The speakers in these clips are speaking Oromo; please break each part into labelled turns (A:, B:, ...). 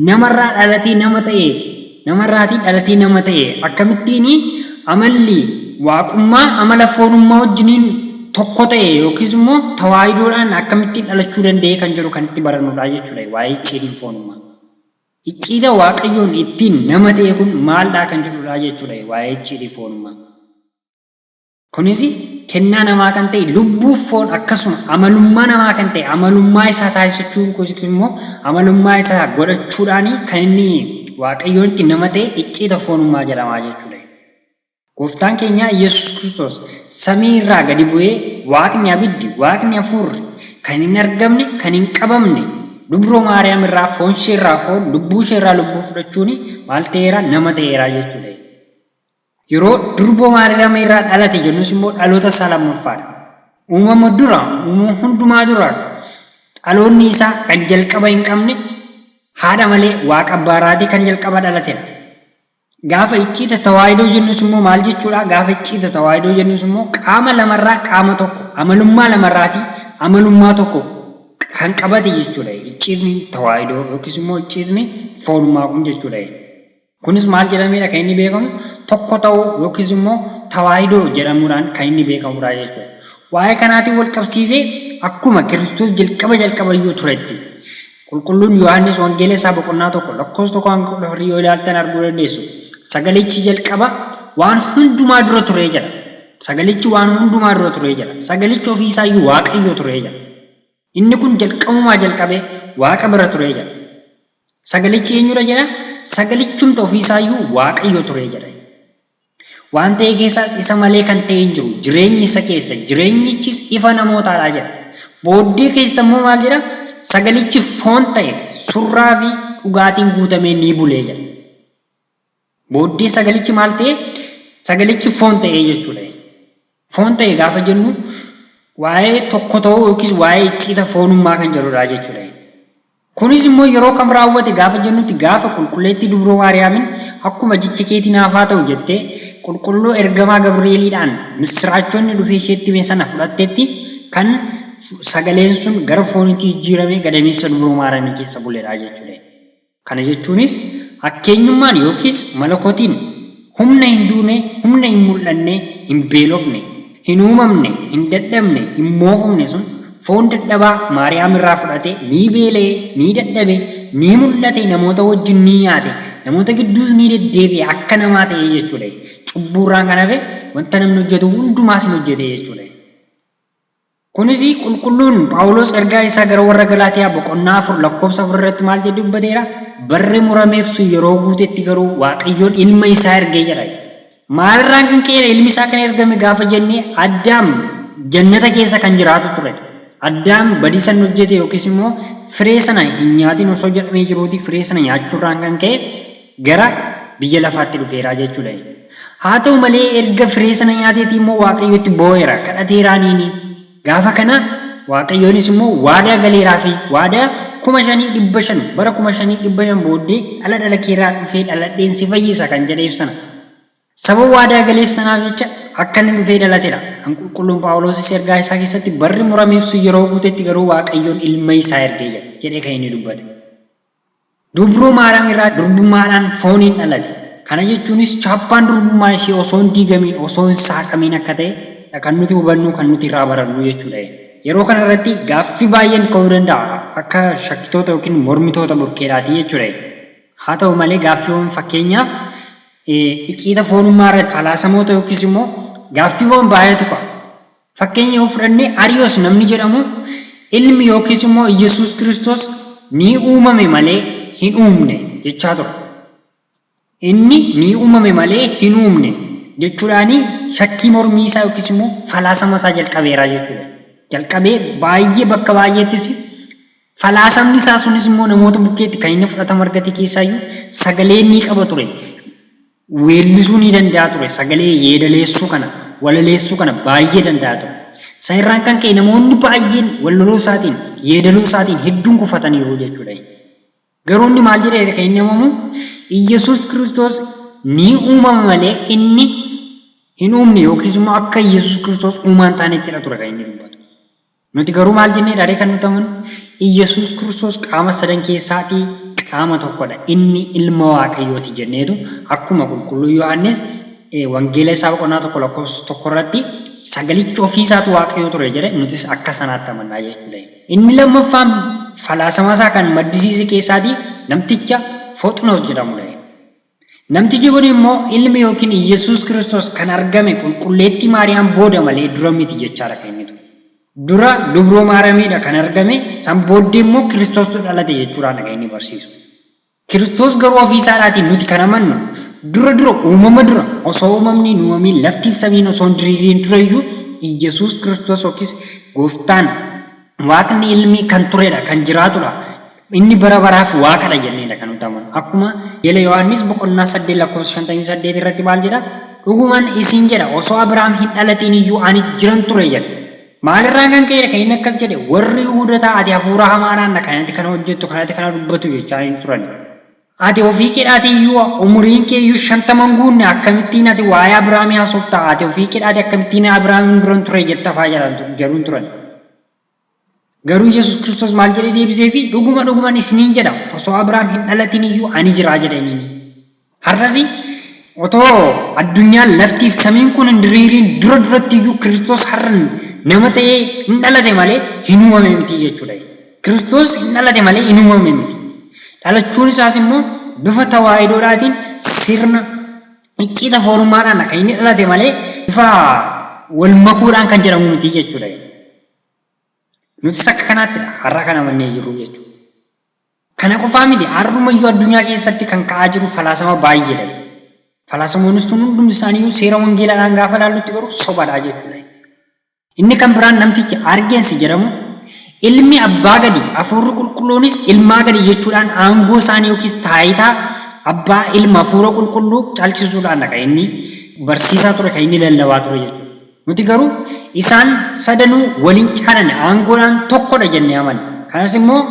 A: namarraa dhalatee nama ta'e namarraatii dhalatee nama ta'e akkamittiin amalli waaqummaa amala foonummaa wajjiniin tokko ta'e yookiis immoo tawaayidoodhaan akkamittiin dhalachuu danda'e kan jedhu kan itti barannudha jechuudha waa'ee icciitii foonummaa. Icciita waaqayyoon ittiin nama ta'e kun maaldhaa kan jedhudha jechuudha waa'ee icciitii foonummaa. Kunis kennaa namaa kan ta'e lubbuu foon akkasuma amalummaa namaa kan ta'e amalummaa isaa taasifachuun kunis immoo amalummaa isaa godhachuudhaan kan inni waaqayyoon itti nama ta'e icciita foonummaa jedhama jechuudha. Gooftaan keenya Yesuus Kiristoos samii irraa gadi bu'ee waaqni abiddi waaqni hafuurri kan hin argamne kan hin qabamne dubroo Maariyaam irraa foon ishee irraa foon lubbuu ishee irraa lubbuu fudhachuun maal ta'eera nama ta'eera jechuudha. Yeroo durboo Maariyaam irraa dhalate jennus immoo dhaloota isaa lammaffaadha. Uumama dura uumama hundumaa dura dhaloonni isaa kan jalqaba hin qabne haadha malee waaqa abbaaraatii kan jalqaba dhalatedha. Gaafa icciita tawaayidoo jennus immoo maal jechuudha? Gaafa icciita tawaayidoo jennus immoo qaama lamarraa qaama tokko amalummaa lamarraatii amalummaa tokko kan qabate jechuudha. Icciitni tawaayidoo yookiis immoo icciitni foonummaa kun jechuudha. Kunis maal jedhameedha kan inni beekamu? Tokko ta'uu yookiis immoo tawaayidoo jedhamuudhaan kan inni beekamudha jechuudha. Waa'ee kanaatiin wal qabsiisee akkuma Kiristoos jalqaba iyyuu turetti qulqulluun Yohaannis wangeela isaa boqonnaa 1 lakkoofsa 1 yoo ilaaltan arguu dandeessu. Sagalichi jalqaba waan hundumaa dura ture jedha. Sagalichi waan hundumaa dura ture jedha. Sagalichi ofii isaa iyyuu waaqayyo ture jedha. Inni kun jalqabumaa jalqabee waaqa bira ture jedha. Sagalichi eenyudha jedha? Sagalichumta ofii isaa iyyuu waaqayyo ture jedha. Waan ta'e keessaas isa malee kan ta'e hin jiru. Jireenyi isa keessa jireenyichis ifa namootaadha jedha. Booddee keessa immoo maal jedha? Sagalichi foon ta'e surraa fi dhugaatiin guutamee ni bulee jedha. Booddee sagalichi maal ta'e? Sagalichi foon ta'e jechuudha. Foon ta'e gaafa jennu waa'ee tokko ta'uu yookiis waa'ee icciita foonummaa kan jedhudha jechuudha. Kunis immoo yeroo kam raawwate gaafa jennutti gaafa qulqulleetti dubroo Maariyaamin akkuma jechi keetii naaf haa ta'u jettee qulqulluu ergamaa Gabri'eeliidhaan misiraachoonni dhufee isheetti hime sana fudhatteetti kan sagaleen sun gara foonitti jijjiiramee gadameessa dubroo Maariyaamii keessa buledha jechuudha. Kana jechuunis akkeenyummaan yookiis malakootiin humna hin duune, humna hin mul'anne, hin beelofne, hin uumamne, hin dadhabne, hin moofamne sun foon dadhabaa Maariyaam irraa fudhate ni beelee, ni dadhabe, ni mul'ate, namoota wajjin ni yaade, namoota gidduus ni deddeebi'e akka namaa ta'e jechuudha. Cubbuurraan kan hafe wanta namni hojjetu hundumaas ni hojjete jechuudha. Kunis qulqulluun Phaawulos ergaa isaa gara warra Galaatiyaa boqonnaa 4 lakkoofsa 4 irratti maal jedhu dubbateera? Barri murameef sun yeroo guutetti garuu Waaqayyoon ilma isaa ergee jedha. Maalirraan kan ka'e ilmi isaa kan ergame gaafa jennee Addaam jannata keessa kan jiraatu ture. Addaam badiisa hojjete yookiis immoo firee sana hin nyaatin osoo jedhamee jiruuti firee sana nyaachuurraan kan ka'e gara biyya lafaatti dhufeera jechuudha. Haa ta'u malee erga firee sana nyaateeti immoo Waaqayyotti boo'eera kadhateeraaniini. Gaafa kana Waaqayyoonis immoo waadaa galeeraa fi waadaa 5,500 bara 5,500 booddee dhala keeraa dhufee dhaladheen si fayyisa kan jedheef sana. Sababa waadaa galeef sanaaf jecha akka inni dhufee dhalatedha. Kan qulqulluun Phaawulos ergaa isaa keessatti barri murameef sun yeroo guutetti garuu Waaqayyoon ilma isaa ergee jedhee kan inni dubbate. Dubroo Maariyaam irraa durbummaadhaan fooniin dhalate. Kana jechuunis chaappaan durbummaa ishee osoo hin diigamiin osoo hin saaqamiin akka ta'e kan nuti hubannu kan nuti irraa barannu jechuudha. Yeroo kana irratti gaaffii baay'een ka'uu danda'a akka shakkitoota yookiin mormitoota morkeedhaati jechuudha. Haa ta'u malee gaaffiiwwan fakkeenyaaf icciita foonummaa irratti falaasamoota yookiis immoo gaaffiiwwan baay'eetu ka'a. Fakkeenya yoo fudhannee Ariyoos namni jedhamu ilmi yookiis immoo Yesuus Kiristoos ni uumame malee hin uumne jechaa ture. Inni ni uumame malee hin uumne jechuudhaani shakkii mormii isaa yookiis immoo falaasama isaa jalqabeera jechuudha. Jalqabee baay'ee bakka baay'eettis falaasamni isaa sunis immoo namoota bukkeetti kan inni fudhatama argate keessaayyuu sagalee ni qaba ture. Weellisuu ni danda'a ture. Sagalee yeedaleessuu kana walaleessuu kana baay'ee danda'a ture. San irraan kan ka'e namoonni baay'een walaloo isaatiin yeedaloo isaatiin hedduun kufataniiru jechuudha. Garuu inni maal jedhee kan inni himamu Yesuus Kiristoos ni uumama malee inni hin uumne yookiis immoo akka Yesuus Kiristoos uumaan taanettidha ture kan inni dubbatu. Nuti garuu maal jennee dhaadhee kan nuti amanu Yesuus Kiristoos qaama sadan keessaatii qaama tokkodha. Inni ilma Waaqayyooti jenneetu akkuma qulqulluu Yohaannis wangeela isaa boqonnaa tokko lakkoofsa tokko irratti sagalicha ofiisaatu Waaqayyo ture jedhe nutis akka sanaatti amannaa jechuudha. Inni lammaffaan falaasama isaa kan maddisiise keessaatii namticha Fooxinoos jedhamudha. Namtichi kun immoo ilmi yookiin Yesuus Kiristoos kan argame qulqulleettii Maariyaam booda malee dura miti jechaadha kan inni ture. Dura dubroo Maariyaamiidha kan argame san booddee immoo Kiristoostu dhalate jechuudhaan kan inni barsiisu. Kiristoos garuu ofiisaatiin nuti kan amannu dura uumama dura osoo uumamni hin uumamin laftiif samiin osoo hin diriiriin tureyyuu Yesuus Kiristoos yookiis gooftaan Waaqni ilmi kan turedha kan jiraatudha. Inni bara baraaf Waaqadha jenneedha kan nuti amannu. Akkuma Wangeela Yohaannis boqonnaa 8 lakkoofsa 58 irratti maal jedha? Dhugumaan isin jedha osoo Abrahaam hin dhalatiin iyyuu ani jiran ture jedha. Maalirraa kan ka'edha kan inni akkas jedhe warri Yihuudotaa ati hafuura hamaadhaan kanatti kana hojjettu kanatti kana dubbatu jechaa hin turan. Ati ofii keedhaatii iyyuu umuriin kee iyyuu 50 guunne akkamittiin ati waa'ee Abrahaamii haasofta? Ati ofii keedhaatii akkamittiin Abrahaamiin duran ture jettafaa jedhuun turan. Garuu Yesuus Kiristoos maal jedhee deebisee fi dhugumaan isiniin jedha osoo Abrahaam hin dhalatiin iyyuu ani jira jedhanii. Har'asi otoo addunyaan laftiif samiin kun hin diriiriin duratti iyyuu Kiristoos har'a nama ta'ee hin dhalate malee hin uumame miti jechuudha. Kiristoos hin dhalate malee hin uumame miti. Dhalachuun isaas immoo bifa tawaayidoodhaatiin sirna icciita foorummaadhaan kan inni dhalate malee bifa wal makuudhaan kan jedhamu miti jechuudha. Nuti akka kanaatti har'a kan amannee jirru jechuudha. Kana qofaa miti har'umayyuu addunyaa keessatti kan ka'aa jiru falaasama baay'eedha. Falaasamoonnis sun hundumti isaanii seera wangeelaadhaan gaafa ilaallutti garuu sobadha jechuudha. Inni kan biraan namtichi Argeensi jedhamu ilmi abbaa gadi hafuurri qulqulluunis ilmaa gadi jechuudhaan aangoo isaanii yookiis taayitaa abbaa ilma hafuura qulqulluu caalchisuudhaan kan inni barsiisaa ture kan inni lallabaa ture jechuudha. Nuti garuu isaan sadanuu waliin caalan aangoodhaan tokkodha jennee amanna. Kanas immoo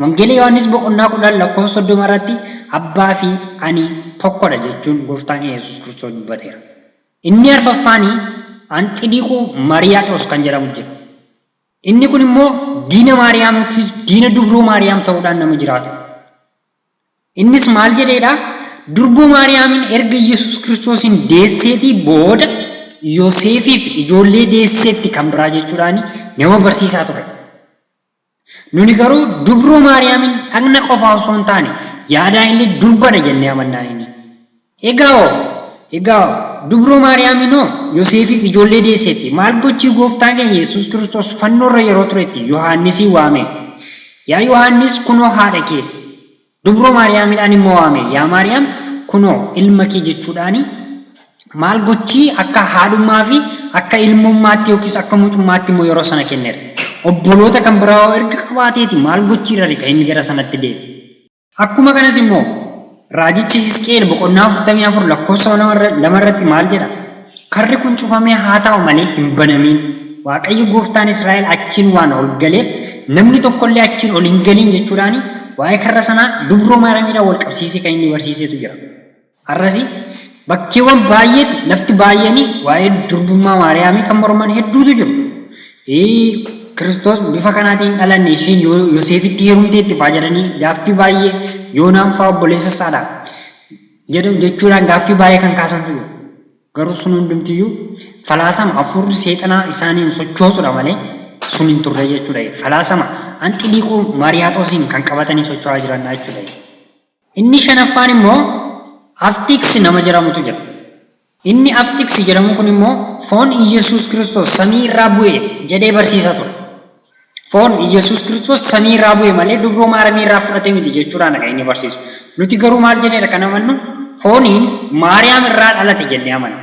A: Wangeela Yohaannis boqonnaa 10 lakkoofsa 30 irratti abbaa fi ani tokkodha jechuun gooftaan Yesuus Kiristoos dubbateera. Inni arfaffaanii Anxidiiquu Mariyaatoos kan jedhamu jira. Inni kun immoo diina Maariyaam yookiis diina dubroo Maariyaam ta'uudhaan nama jiraatu. Innis maal jedheedha? Durboo Maariyaamin erga Yesuus Kiristoosin deesseetii booda Yoosefiif ijoollee deesseetti kan biraa jechuudhaan nama barsiisaa ture. Nuni garuu dubroo Maariyaamin dhagna qofaa osoo hin taane yaadaan illee durbadha jennee amannaa inni. Egaa dubroo Maariyaaminoo Yoosefiif ijoollee deesseetti maal gochii gooftaan keenya Yesuus Kiristoos fannoorra yeroo turetti Yohaannisii waame. Yaa Yohaannis kunoo haadha kee dubroo Maariyaamidhaan immoo waame. Yaa Maariyaam kunoo ilma kee jechuudhaani maal gochii akka haadhummaa fi akka ilmummaatti yookiis akka mucummaatti immoo yeroo sana kenneera. Obboloota kan biraa erga qabaateeti maal gochiirra kan inni gara sanatti deebi. Akkuma kanas immoo raajichi Hisqeel boqonnaa 44 lakkoofsa 2 irratti maal jedha? Karri kun cufamee haa ta'u malee hin banamin. Waaqayyo gooftaan Israa'el achiin waan ol galeef namni tokkollee achiin ol hin galiin jechuudhaani waa'ee karra sanaa dubroo Maariyaamidhaan wal qabsiisee kan inni barsiisetu jira. Har'asi bakkeewwan baay'eetti lafti baay'anii waa'ee durbummaa Maariyaamii kan morman hedduutu jiru. Kiristoos bifa kanaatiin dhalanne ishiin Yoosefitti heerumteetti fa'aa jedhanii gaaffii baay'ee Yoonaan fa'aa obboleessa isaadha jechuudhaan gaaffii baay'ee kan kaasantu jiru. Garuu sun hundumtiyyuu falaasama hafuurri seexanaa isaaniin sochoosudha malee sun hin turre jechuudha. Falaasama Anxidiiquu Mariyaatoosiin kan qabatanii socho'aa jiran jechuudha. Inni shanaffaan immoo Aftiksi nama jedhamutu jira. Inni Aftiksi jedhamu kun immoo foon Yesuus Kiristoos samii irraa bu'e jedhee barsiisaa ture. Foon Yesuus Kiristoos samii irraa bu'e malee dubroo Maariyaamii irraa fudhate miti jechuudhaan kan inni barsiisu. Nuti garuu maal jenneedha kan amannu? Fooniin Maariyaam irraa dhalate jennee amanna.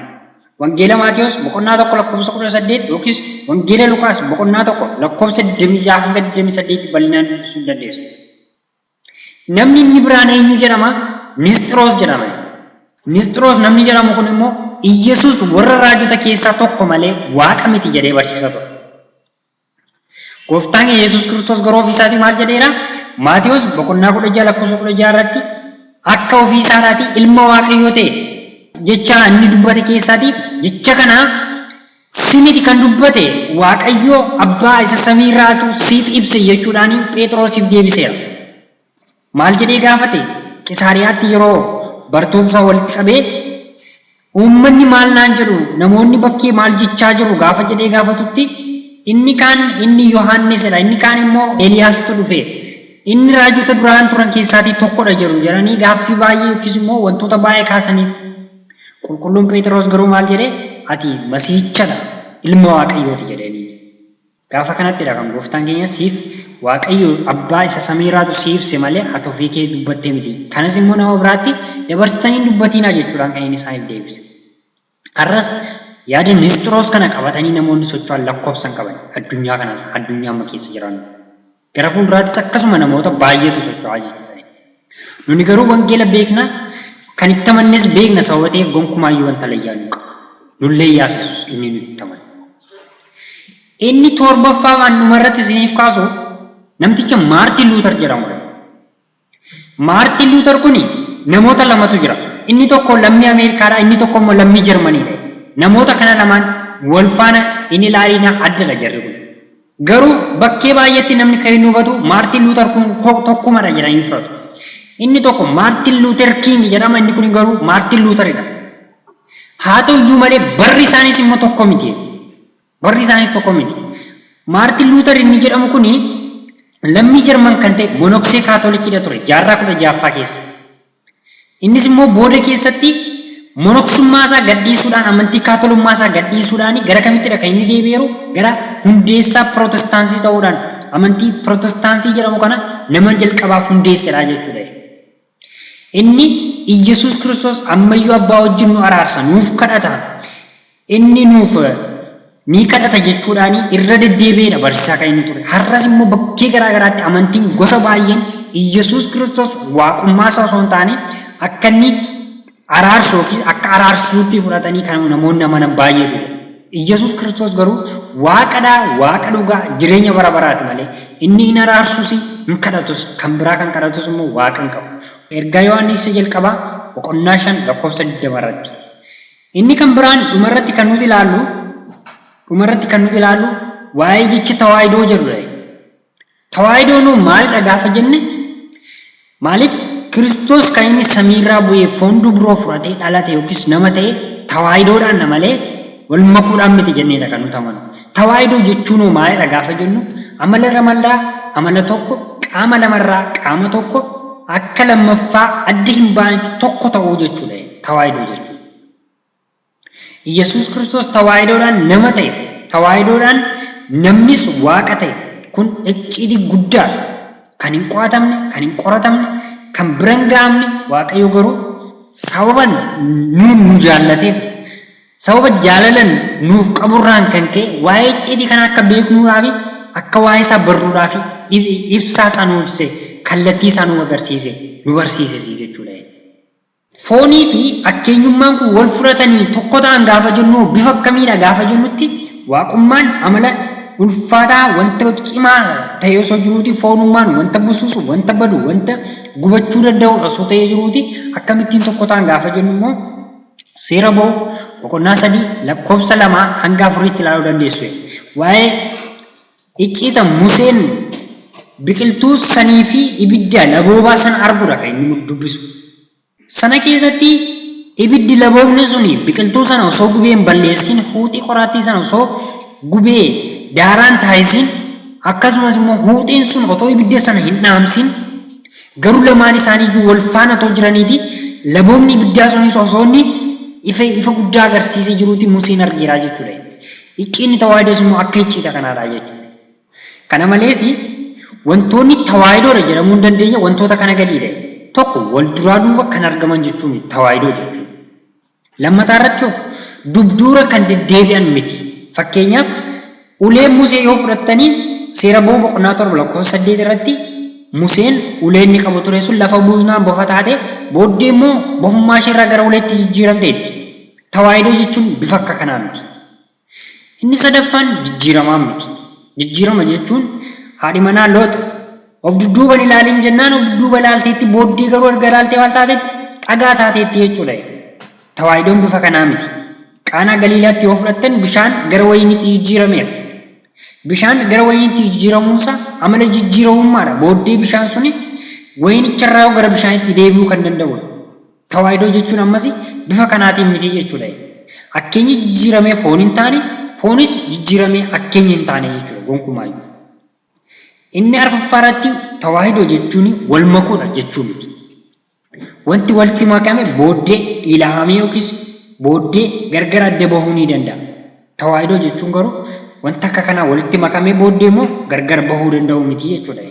A: Wangeela Maatiyos boqonnaa 1 lakkoofsa 18 yookiis Wangeela Lukaas boqonnaa 1 lakkoofsa 26 hanga 28 bal'inaan dubbisuu dandeessu. Namni inni biraan eenyu jedhama? Nisxiroos jedhama. Nisxiroos namni jedhamu kun immoo Yesuus warra raajota keessaa tokko malee Waaqa miti jedhee barsiisaa ture. Gooftaan Yesuus Kiristoos garuu ofii isaatii maal jedheera? Maatiyos boqonnaa 16 lakkoofsa 16 irratti akka ofii isaatii ilma Waaqayyoo ta'e jecha inni dubbate keessaatii jecha kana simiti kan dubbate Waaqayyoo abbaa isa samiirraatu siif ibse jechuudhaan Phexrosiif deebiseera. maal jedhee gaafate? Qisaariyaatti yeroo bartoota isaa walitti qabee uummanni maal naan jedhu namoonni bakkee maal jechaa jiru gaafa jedhee gaafatutti inni kaan inni Yohaannisidha, inni kaan immoo Eeliyaasitu dhufe, inni raajota duraan turan keessaatii tokkodha jedhu jedhanii gaaffii baay'ee yookiis immoo wantoota baay'ee kaasaniif. Qulqulluun Phexros garuu maal jedhee? Ati Masiihichadha, ilma Waaqayyooti jedheenii. Gaafa kanattidha kan gooftaan keenya siif Waaqayyo abbaa isa samiiraatu si ibse malee ati ofii kee dubbattee miti. Kanas immoo nama biraatti dabarsitanii dubbatiinaa jechuudhaan kan inni isaaniif deebise. Har'as yaada Nisxiroos kana qabatanii namoonni socho'an lakkoofsan qaban addunyaa kana addunyaa amma keessa jiran. Gara fuulduraattis akkasuma namoota baay'eetu socho'aa jechuudha. Nuni garuu wangeela beekna, kan itti amannes beekna sababa ta'eef gonkumaayyuu wanta layyaan qabu. Nullee yaasisus inni nutti amana. Inni torbaffaa waan dhumarratti isiniif kaasu namticha Maartin Luuter jedhamudha. Maartin Luuter kuni namoota lamatu jira. Inni tokko lammii Ameerikaadha, inni tokko immoo lammii Jarmaniidha. Namoota kana lamaan wal faana inni ilaalina addadha jarri kun. Garuu bakkee baay'eetti namni kan inni hubatu Maartin Luuter kun tokkumadha jedhanii fudhatu. Inni tokko Maartin Luuter King jedhama, inni kun garuu Maartin Luuteridha. Haa ta'u iyyuu malee barri isaaniis immoo tokko miti. Barri isaaniis tokko miti. Maartin Luuter inni jedhamu kuni lammii Jarman kan ta'e monoksee kaatolikiidha ture jaarraa 16ffaa keessa. Innis immoo booda keessatti monoksummaa isaa gadhiisuudhaan amantii kaatolummaa isaa gadhiisuudhaan gara kamittidha kan inni deebi'eeru? Gara hundeessaa Pirotestaansii ta'uudhaan amantii Pirotestaansii jedhamu kana nama jalqabaaf hundeessedha jechuudha. Inni Iyyasuus Kiristoos ammayyuu abbaa wajjin nu araarsa, nuuf kadhata. Inni nuuf ni kadhata jechuudhaan irra deddeebi'eedha barsiisaa kan inni ture. Har'as immoo bakkee garaa garaatti amantiin gosa baay'een Iyyasuus Kiristoos waaqummaa isaa osoo hin taane akka inni araarsu yookiin akka araarsituutti fudhatanii kan namoonni amanan baay'eetu jira. Iyyasuus Kiristoos garuu waaqadha, waaqa dhugaa jireenya bara baraati malee inni hin araarsus hin kadhatus, kan biraa kan kadhatus immoo waaqa hin qabu. Ergaa Yohaannis jalqabaa boqonnaa 5 lakkoofsa 20 irratti. Inni kan biraan dhumarratti kan nuti ilaallu waa'ee jecha tawaahidoo jedhudha. Tawaahidoon maalidha gaafa jenne? Maaliif Kiristoos kan inni samiirraa bu'ee foon dubroo fudhatee dhalate yookiis nama ta'e tawaahidoodhaan malee wal makuudhaan miti jenneedha kan nuti amanu. Tawaahidoo jechuun maalidha gaafa jennu? Amala lamarraa amala tokko, qaama lamarraa qaama tokko akka lammaffaa adda hin baanetti tokko ta'uu jechuudha tawaahidoo jechuudha. Iyyasuus Kiristoos tawaahidoodhaan nama ta'e, tawaahidoodhaan namnis waaqa ta'e kun icciitii guddaa kan hin qo'atamne, kan hin qoratamne, kan bira hin gahamne. Waaqayyo garuu sababa nu jaallateef, sababa jaalalan nuuf qaburraan kan ka'e waa'ee icciitii kana akka beeknuudhaa fi akka waa'ee isaa barruudhaa fi ibsaa isaa nuuf ibse, kallattii isaa nu agarsiise, nu barsiise jechuudha. Foonii fi akkeenyummaan kun wal fudhatanii tokko ta'an gaafa jennu bifa akkamiidha gaafa jennutti waaqummaan amala ulfaataa wanta cimaa ta'e osoo jiruuti, foonummaan wanta busuusu, wanta badu, wanta gubachuu danda'u osoo ta'ee jiruuti akkamittiin tokko ta'an gaafa jennu immoo seera ba'u boqonnaa 3 lakkoofsa 2 hanga 4tti ilaaluu dandeessu. Waa'ee icciita Museen biqiltuu sanii fi ibidda laboobaa sana arguudha kan inni dubbisu. Sana keessatti ibiddi laboobni suni biqiltuu sana osoo gubee hin balleessin, huuxii qoraattii sana osoo gubee daaraan taasisin, akkasumas immoo huuxiin sun otoo ibidda sana hin dhaamsin, garuu lamaan isaanii wal faana otoo jiraniiti laboobni ibiddaa sunis osoo inni ifa guddaa agarsiisee jiruuti Museen argeera jechuudha. Icciinni tawaahidoos immoo akka icciita kanaadha jechuudha. Kana malees wantoonni tawaahidoodha jedhamuu hin dandeenye wantoota kana gadiidha. Tokko wal duraa duuba kan argaman jechuun tawaahidoo jechuudha. Lammataa irratti dubduura kan deddeebi'an miti. Fakkeenyaaf ulee Musee yoo fudhattanii seera ba'uu boqonnaa 7 lakkoofsa 8 irratti Museen ulee inni qabu ture sun lafa buusnaan bofa taate booddee immoo bofummaa ishee irraa gara uleetti jijjiiramteetti. Tawaahidoo jechuun bifa akka kanaa miti. Inni sadaffaan jijjiiramaa miti. Jijjiirama jechuun haadhi manaa Looxa of dudduuban ilaaliin jennaan of dudduuba ilaalteetti booddee garuu erga ilaaltee maal taatetti dhagaa taateetti jechuudha. Tawaahidoon bifa kanaa miti. Qaanaa Galiilaatti yoo fudhattan bishaan gara wayiniitti jijjiirameera. Bishaan gara wayiniitti jijjiiramuunsa amala jijjiiramummaadha. Booddee bishaan suni waynicharraa gara bishaanitti deebi'uu kan danda'udha. Tawaahidoo jechuun ammas bifa kanaatiin miti jechuudha. Akkeenyi jijjiiramee foon hin taane, foonis jijjiiramee akkeenyi hin taane jechuudha gonkumaayyuu. Inni arfaffaarratti tawaahidoo jechuun wal makuudha jechuu miti. Wanti walitti makame booddee ilaalamee yookiis booddee gargar adda bahuu ni danda'a. Tawaahidoo jechuun garuu wanta akka kanaa walitti makamee booddee immoo gargar bahuu danda'u miti jechuudha.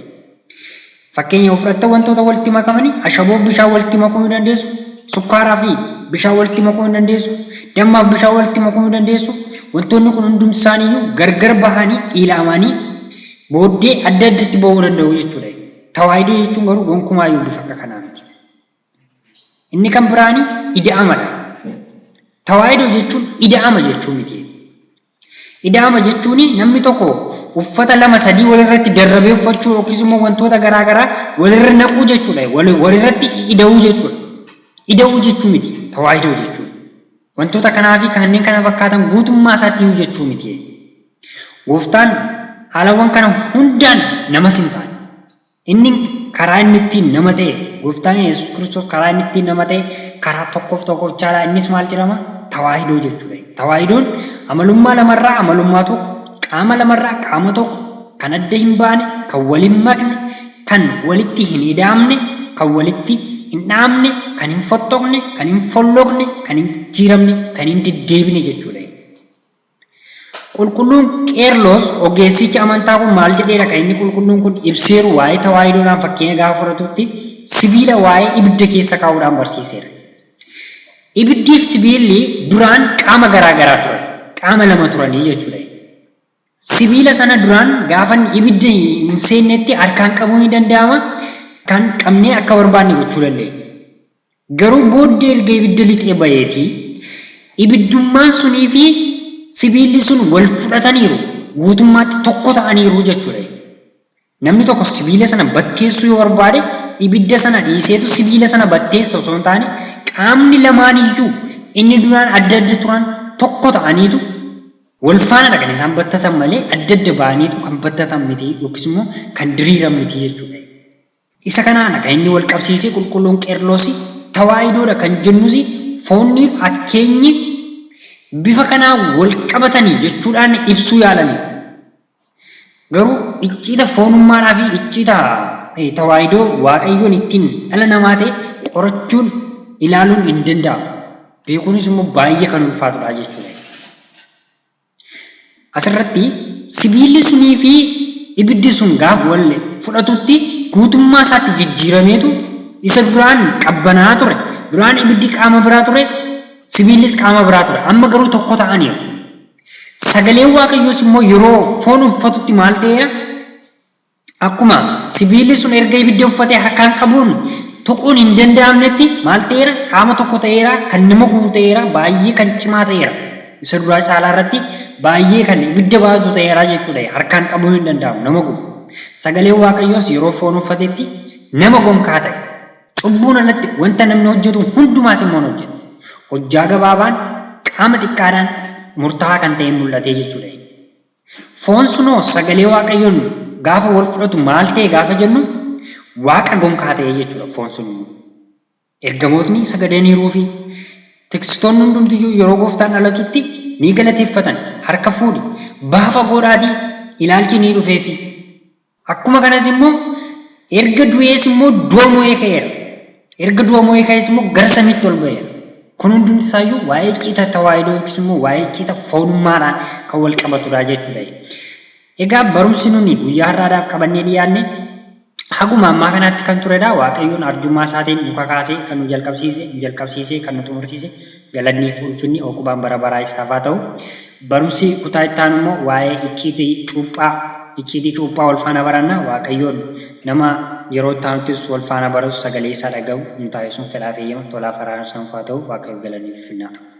A: Fakkeenya yoo fudhatte wantoota walitti makamanii ashaboo bishaan walitti makuu ni dandeessu, sukkaaraa fi bishaan walitti makuu ni dandeessu, dammaa fi bishaan walitti makuu ni dandeessu. Wantoonni kun hundumti isaaniiyyuu gargar bahanii ilaalamanii booddee adda addatti bahuu danda'u jechuudha. Tawaahidoo jechuun garuu gonkumaayyuu bifa akka kanaa miti. Inni kan biraani ida'amadha. Tawaahidoo jechuun ida'ama jechuu miti. Ida'ama jechuun namni tokko uffata lama sadii walirratti darrabee uffachuu yookiis immoo wantoota garaagaraa walirra naquu jechuudha. Walirratti ida'uu jechuudha. Ida'uu jechuu miti tawaahidoo jechuun. Wantoota kanaa fi kanneen kana fakkaatan guutummaa isaatti hiyuu jechuu miti. Gooftaan haalawwan kana hundaan namas hin taane. Inni karaa inni ittiin nama ta'e, Gooftaan Yesuus Kiristoos karaa inni ittiin nama ta'e karaa tokkoof tokkochaadha. Innis maal jedhama? Tawaahidoo jechuudha. Tawaahidoon amalummaa lamarraa amalummaa tokko, qaama lamarraa qaama tokko, kan adda hin baane, kan waliin makne, kan walitti hin ida'amne, kan walitti hin dhaamne, kan hin fottoqne, kan hin folloqne, kan hin jijjiiramne, kan hin deddeebine jechuudha. Qulqulluun Qeerloos ogeessichi amantaa kun maal jedheera kan inni qulqulluun kun ibseeru waa'ee tawaahidoodhaan fakkeenya gaafa fudhatutti sibiila waa'ee ibidda keessa kaa'uudhaan barsiiseera. Ibiddiif sibiilli duraan qaama garaagaraa turan. Qaama lama turanii jechuudha. Sibiila sana duraan gaafa ibidda hin seennetti harkaan qabuu ni danda'ama. Kan qabnee akka barbaanne gochuu dandeenya. Garuu booddee erga ibidda lixee baheetii ibiddummaan sunii fi sibiilli sun wal fudhataniiru guutummaatti tokko ta'aniiru jechuudha. Namni tokko sibiila sana batteessuu yoo barbaade ibidda sana dhiiseetu sibiila sana batteessa osoo hin taane qaamni lamaaniyyuu inni duraan adda adda turan tokko ta'aniitu wal faana kan isaan battatan malee adda adda ba'aniitu kan battatan miti yookiis immoo kan diriiran miti jechuudha. Isa kanaan kan inni wal qabsiisee qulqulluun Qeerloos tawaahidoodha kan jennus foonniif akkeenyi bifa kanaa wal qabatanii jechuudhaan ibsuu yaalanii. Garuu icciita foonummaadhaa fi icciita tawaahidoo Waaqayyoon ittiin dhala namaa ta'e qorachuun ilaaluun hin danda'amu. Beekuunis immoo baay'ee kan ulfaatudha jechuudha. Asirratti sibiilli sunii fi ibiddi sun gaafa wal fudhatutti guutummaa isaatti jijjiirameetu isa duraan qabbanaa ture. Duraan ibiddi qaama biraa ture, sibiillis qaama biraa ture. Amma garuu tokko ta'aniiru. Sagaleen Waaqayyoos immoo yeroo foon uffatutti maal ta'eera? Akkuma sibiilli sun erga ibidda uffatee harkaan qabuun tuquun hin danda'amnetti maal ta'eera? Qaama tokko ta'eera, kan nama gubu ta'eera, baay'ee kan cimaa ta'eera. Isa duraa caalaa irratti baay'ee kan ibidda baatu ta'eera jechuudha. Harkaan qabuu hin danda'amu, nama gubu. Sagaleen Waaqayyoos yeroo foon uffatetti nama gonkaa ta'e. Cubbuun alatti wanta namni hojjetu hundumaas immoo hojjetu. Hojjaa gabaabaan qaama xiqqaadhaan murtaa'aa kan ta'e mul'atee jechuudha. Foon sunoo sagalee Waaqayyoon gaafa wal fudhatu maal ta'e gaafa jennu Waaqa gonkaa ta'e jechuudha foon sun. Ergamootni sagadaniiruu fi tiksitoonni hundumtiyyuu yeroo Gooftaan dhalatutti ni galateeffatan, harka fuudhi, baafa godhaatii ilaalchi ni dhufeefi. Akkuma kanas immoo erga du'ees immoo du'a mo'ee ka'eera. Erga du'a mo'ee ka'ees immoo gara samiitti ol ba'eera. Kun hundumti isaayyuu waa'ee icciita tawaahidoo yookiis immoo waa'ee icciita foonummaadhaan kan wal qabatudha jechuudha. Egaa barumsi nuni guyyaa har'aadhaaf qabannee dhiyaanne haguma ammaa kanaatti kan turedha. Waaqayyoon arjummaa isaatiin muka kaasee kan nu jalqabsiisee kan nu xumursiise galanni fi ulfinni oqubaan bara baraa isaaf haa ta'u. Barumsi kutaa itti aanu immoo waa'ee icciitii cuuphaa wal faana baranna. Waaqayyoon nama yeroo itti aanuttis wal faana baratu sagalee isaa dhaga'u nu taasisuun fedhaa fi eeyyama tolaa faraana sanfaa ta'u Waaqayyoof galanni fi ulfinni haa ta'u.